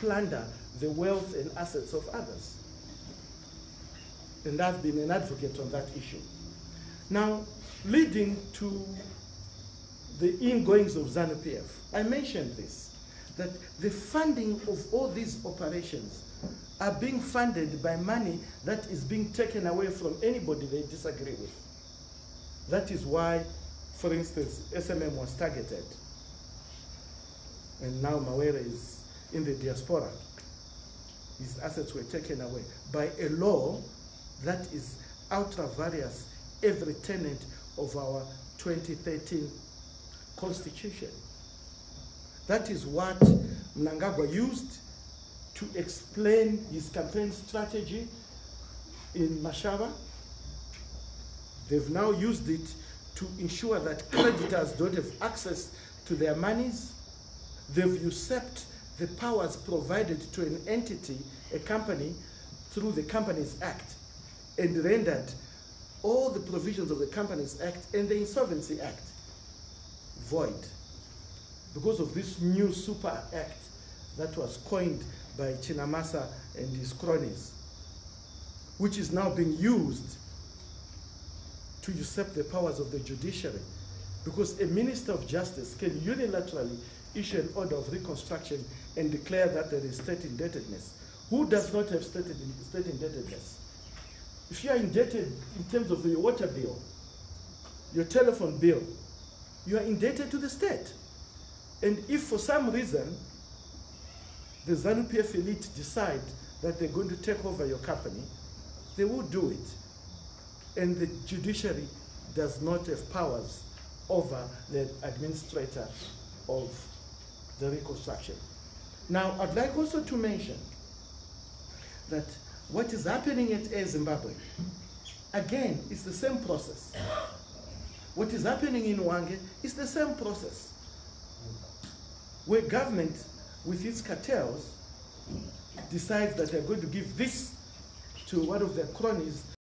plunder the wealth and assets of others. And I've been an advocate on that issue. Now, leading to the ingoings of ZanuPF, I mentioned this, that the funding of all these operations are being funded by money that is being taken away from anybody they disagree with. That is why, for instance, SMM was targeted. And now Mawere is in the diaspora. His assets were taken away by a law that is ultra various every tenet of our 2013 Constitution. That is what Mnangagwa used to explain his campaign strategy in Mashaba. They've now used it to ensure that creditors don't have access to their monies. They've usurped the powers provided to an entity, a company, through the Companies Act, and rendered all the provisions of the Companies Act and the Insolvency Act void because of this new super act that was coined by Chinamasa and his cronies, which is now being used to usurp the powers of the judiciary, because a minister of justice can unilaterally issue an order of reconstruction and declare that there is state indebtedness. Who does not have state indebtedness? If you are indebted in terms of your water bill, your telephone bill, you are indebted to the state. And if for some reason the ZanuPF elite decide that they're going to take over your company, they will do it. And the judiciary does not have powers over the administrator of the reconstruction. Now, I'd like also to mention that what is happening at Air Zimbabwe, again, it's the same process. What is happening in Wange is the same process, where government, with its cartels, decides that they're going to give this to one of their cronies